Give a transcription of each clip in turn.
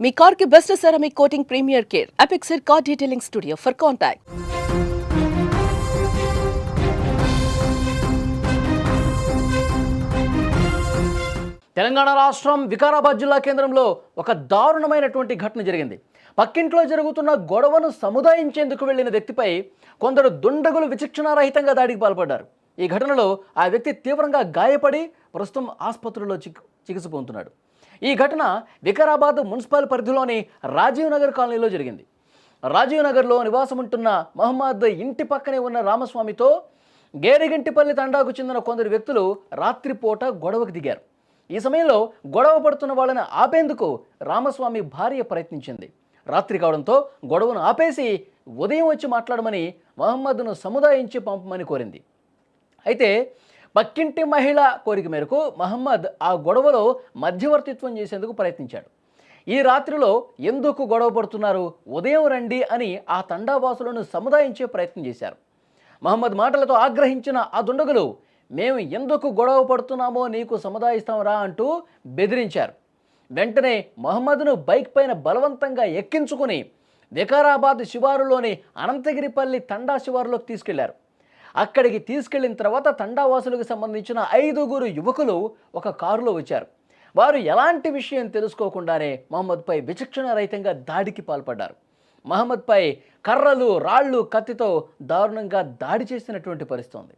మీ car కి best ceramic coating premier care అపెక్సర్ car detailing studio for contact. Telangana రాష్ట్రం వికారాబాద్ జిల్లా కేంద్రంలో ఒక దారుణమైనటువంటి ఘటన జరిగింది. పక్కింట్లో జరుగుతున్న గొడవను సముదాయించేందుకు వెళ్లిన వ్యక్తిపై కొందరు దుండగులు విచక్షణారహితంగా దాడికి పాల్పడ్డారు. ఈ ఘటనలో ఆ వ్యక్తి తీవ్రంగా గాయపడి ప్రస్తుతం ఆసుపత్రిలో చికిత్స పొందుతున్నాడు. ఈ ఘటన వికారాబాద్ మున్సిపల్ పరిధిలోని రాజీవ్ నగర్ కాలనీలో జరిగింది. రాజీవ్ నగర్లో నివాసం ఉంటున్న మహమ్మద్ ఇంటి పక్కనే ఉన్న రామస్వామితో గేరిగంటిపల్లి తండాకు చెందిన కొందరు వ్యక్తులు రాత్రిపూట గొడవకు దిగారు. ఈ సమయంలో గొడవ పడుతున్న వాళ్ళని ఆపేందుకు రామస్వామి భార్య ప్రయత్నించింది. రాత్రి కావడంతో గొడవను ఆపేసి ఉదయం వచ్చి మాట్లాడమని మహమ్మద్ను సముదాయించి పంపమని కోరింది. అయితే పక్కింటి మహిళ కోరిక మేరకు మహమ్మద్ ఆ గొడవలో మధ్యవర్తిత్వం చేసేందుకు ప్రయత్నించాడు. ఈ రాత్రిలో ఎందుకు గొడవ పడుతున్నారు, ఉదయం రండి అని ఆ తండావాసులను సముదాయించే ప్రయత్నం చేశారు. మహమ్మద్ మాటలతో ఆగ్రహించిన ఆ దుండగులు మేము ఎందుకు గొడవ పడుతున్నామో నీకు సముదాయిస్తాంరా అంటూ బెదిరించారు. వెంటనే మహమ్మద్ను బైక్ పైన బలవంతంగా ఎక్కించుకుని వికారాబాద్ శివారులోని అనంతగిరిపల్లి తండా శివారులోకి తీసుకెళ్లారు. అక్కడికి తీసుకెళ్లిన తర్వాత తండావాసులకు సంబంధించిన 5 యువకులు ఒక కారులో వచ్చారు. వారు ఎలాంటి విషయం తెలుసుకోకుండానే మహమ్మద్పై విచక్షణారహితంగా దాడికి పాల్పడ్డారు. మహమ్మద్పై కర్రలు, రాళ్లు, కత్తితో దారుణంగా దాడి చేసినటువంటి పరిస్థితి ఉంది.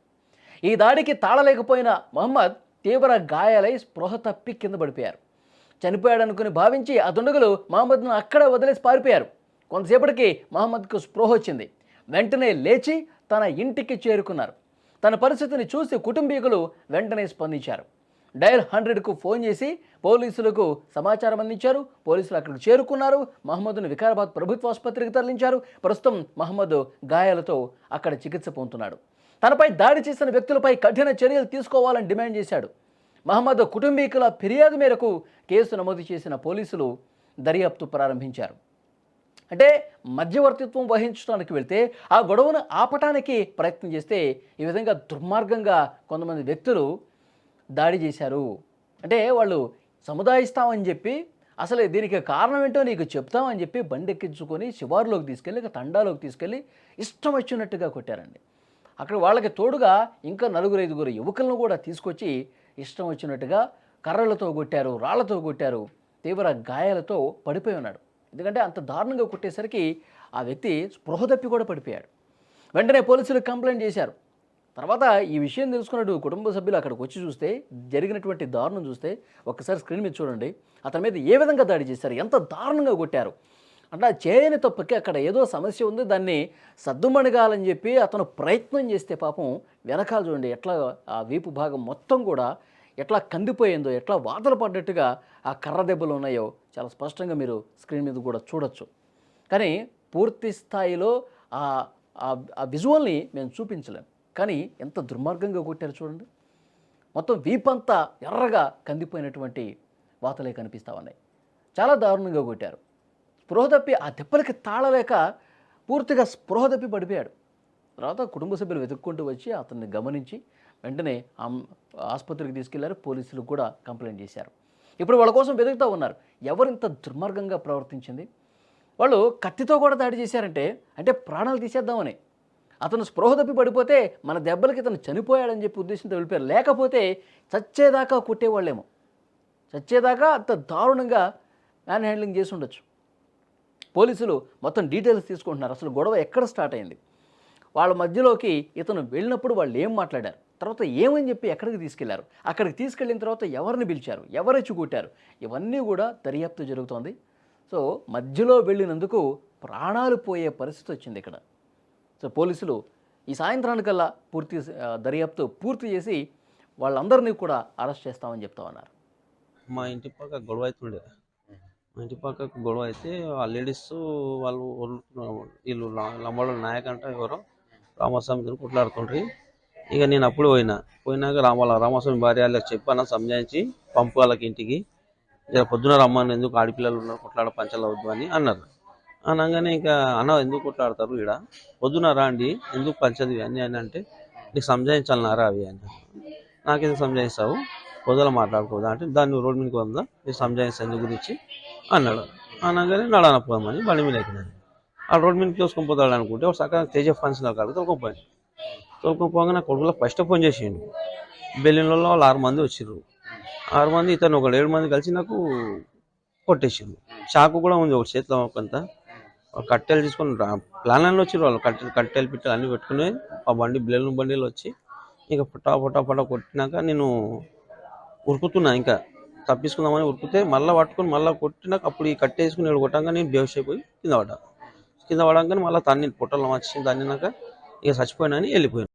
ఈ దాడికి తాళలేకపోయిన మహమ్మద్ తీవ్ర గాయాలై స్పృహ తప్పి కింద పడిపోయారు. చనిపోయాడనుకుని భావించి ఆ దుండగులు మహమ్మద్ను అక్కడ వదిలేసి పారిపోయారు. కొంతసేపటికి మహమ్మద్కు స్పృహ వచ్చింది. వెంటనే లేచి తన ఇంటికి చేరుకున్నారు. తన పరిస్థితిని చూసి కుటుంబీకులు వెంటనే స్పందించారు. డయల్ 100కు ఫోన్ చేసి పోలీసులకు సమాచారం అందించారు. పోలీసులు అక్కడికి చేరుకున్నారు. మహమ్మద్ను వికారాబాద్ ప్రభుత్వ ఆసుపత్రికి తరలించారు. ప్రస్తుతం మహమ్మద్ గాయాలతో అక్కడ చికిత్స పొందుతున్నాడు. తనపై దాడి చేసిన వ్యక్తులపై కఠిన చర్యలు తీసుకోవాలని డిమాండ్ చేశాడు. మహమ్మద్ కుటుంబీకుల ఫిర్యాదు మేరకు కేసు నమోదు చేసిన పోలీసులు దర్యాప్తు ప్రారంభించారు. అంటే మధ్యవర్తిత్వం వహించడానికి వెళ్తే ఆ గొడవను ఆపటానికి ప్రయత్నం చేస్తే ఈ విధంగా దుర్మార్గంగా కొంతమంది వ్యక్తులు దాడి చేశారు. అంటే వాళ్ళు సముదాయిస్తామని చెప్పి అసలు దీనికి కారణం ఏంటో నీకు చెప్తామని చెప్పి బండెక్కించుకొని శివారులోకి తీసుకెళ్ళి తండాలోకి తీసుకెళ్ళి ఇష్టం వచ్చినట్టుగా కొట్టారండి. అక్కడ వాళ్ళకి తోడుగా ఇంకా 4-5 యువకులను కూడా తీసుకొచ్చి ఇష్టం వచ్చినట్టుగా కర్రలతో కొట్టారు, రాళ్లతో కొట్టారు. తీవ్ర గాయాలతో పడిపోయి ఉన్నాడు. ఎందుకంటే అంత దారుణంగా కొట్టేసరికి ఆ వ్యక్తి స్పృహ తప్పి కూడా పడిపోయాడు. వెంటనే పోలీసులకు కంప్లైంట్ చేశారు. తర్వాత ఈ విషయం తెలుసుకున్నట్టు కుటుంబ సభ్యులు అక్కడికి వచ్చి చూస్తే జరిగినటువంటి దారుణం చూస్తే ఒక్కసారి స్క్రీన్ మీద చూడండి. అతని మీద ఏ విధంగా దాడి చేశారు, ఎంత దారుణంగా కొట్టారు. అంటే చేయని తప్పకి అక్కడ ఏదో సమస్య ఉంది, దాన్ని సద్దుమణగాలని చెప్పి అతను ప్రయత్నం చేస్తే పాపం వెనకాల చూడండి ఎట్లా ఆ వీపు భాగం మొత్తం కూడా ఎట్లా కందిపోయిందో, ఎట్లా వాతలు పడ్డట్టుగా ఆ కర్ర దెబ్బలు ఉన్నాయో చాలా స్పష్టంగా మీరు స్క్రీన్ మీద కూడా చూడొచ్చు. కానీ పూర్తి స్థాయిలో ఆ విజువల్ని మేము చూపించలేం. కానీ ఎంత దుర్మార్గంగా కొట్టారు చూడండి. మొత్తం వీపంతా ఎర్రగా కందిపోయినటువంటి వాతలే కనిపిస్తూ ఉన్నాయి. చాలా దారుణంగా కొట్టారు. స్పృహ తప్పి ఆ దెబ్బలకి తాళలేక పూర్తిగా స్పృహ తప్పి పడిపోయాడు. తర్వాత కుటుంబ సభ్యులు వెతుక్కుంటూ వచ్చి అతన్ని గమనించి వెంటనే ఆసుపత్రికి తీసుకెళ్లారు. పోలీసులు కూడా కంప్లైంట్ చేశారు. ఇప్పుడు వాళ్ళ కోసం వెతుకుతూ ఉన్నారు. ఎవరింత దుర్మార్గంగా ప్రవర్తించింది. వాళ్ళు కత్తితో కూడా దాడి చేశారంటే అంటే ప్రాణాలు తీసేద్దామని. అతను స్పృహ తప్పి పడిపోతే మన దెబ్బలకి ఇతను చనిపోయాడని చెప్పి ఉద్దేశంతో వెళ్ళిపోయారు. లేకపోతే చచ్చేదాకా కొట్టేవాళ్ళేమో. చచ్చేదాకా అంత దారుణంగా మ్యాన్ హ్యాండ్లింగ్ చేసి ఉండొచ్చు. పోలీసులు మొత్తం డీటెయిల్స్ తీసుకుంటున్నారు. అసలు గొడవ ఎక్కడ స్టార్ట్ అయింది, వాళ్ళ మధ్యలోకి ఇతను వెళ్ళినప్పుడు వాళ్ళు ఏం మాట్లాడారు, తర్వాత ఏమని చెప్పి ఎక్కడికి తీసుకెళ్లారు, అక్కడికి తీసుకెళ్ళిన తర్వాత ఎవరిని పిలిచారు, ఎవరెచ్చి కొట్టారు, ఇవన్నీ కూడా దర్యాప్తు జరుగుతోంది. సో మధ్యలో వెళ్ళినందుకు ప్రాణాలు పోయే పరిస్థితి వచ్చింది ఇక్కడ. సో పోలీసులు ఈ సాయంత్రానికల్లా దర్యాప్తు పూర్తి చేసి వాళ్ళందరినీ కూడా అరెస్ట్ చేస్తామని చెప్తా ఉన్నారు. మా ఇంటి పక్క గొడవ అవుతుండే. మా ఇంటి పక్కకు గొడవ అయితే ఆ లేడీస్ వాళ్ళు వీళ్ళు లంబాడోళ్ళ నాయక్ అంటే ఎవరో రామస్వామి కొట్లాడుతుండ్రి. ఇక నేను అప్పుడు పోయినాక రామస్వామి భార్య వాళ్ళకి చెప్పాను, సంజాయించి పంపు వాళ్ళకి ఇంటికి పొద్దున రమ్మని, ఎందుకు ఆడపిల్లలు ఉన్నారు కొట్లాడ పంచాలవద్దు అని అన్నారు. అనగానే ఇంకా అన్న ఎందుకు కొట్లాడతారు ఇక్కడ, పొద్దున రాండి ఎందుకు పంచది అని అని అంటే నీకు సంజాయించాలన్నారా అవి అని. నాకెందుకు సంజాయిస్తావు, పొద్దున మాట్లాడుకోదా అంటే దాన్ని రోడ్డు మీదకి వద్దా నీకు సంజాయిస్తా ఎందుకు గురించి అన్నాడు. అనగానే నడాన పోదామని బండి మీద ఎక్కినాను. ఆ రోడ్ మీద తోసుకొని పోతాడు అనుకుంటే ఒక సగం తేజ ఫంక్షన్ కాడికి తోలుకొని పోగా నా కొడుకులో ఫస్ట్ ఫోన్ చేసిండు. బెల్లిన్లలో వాళ్ళు 6 మంది వచ్చిర్రు. 6 మంది ఇతను ఒక 7 మంది కలిసి నాకు కొట్టేసిండు. చాకు కూడా ఉంది ఒక చేతిలో కొంత. కట్టెలు తీసుకొని ప్లాన్లో వచ్చిర్రు వాళ్ళు. కట్టెలు పిట్టలు అన్నీ పెట్టుకుని ఆ బండిలో వచ్చి ఇక పటా కొట్టినాక నేను ఉరుకుతున్నా, ఇంకా తప్పించుకుందామని ఉరికితే మళ్ళీ పట్టుకొని మళ్ళీ కొట్టినాక అప్పుడు ఈ కట్టేసుకుని కొట్టంగా నేను బేహోష్ అయిపోయి కింద పడ్డాను. మళ్ళీ తన్ని పొట్టలో వచ్చి తన్నినాక ఇక చచ్చిపోయినా అని వెళ్ళిపోయాను.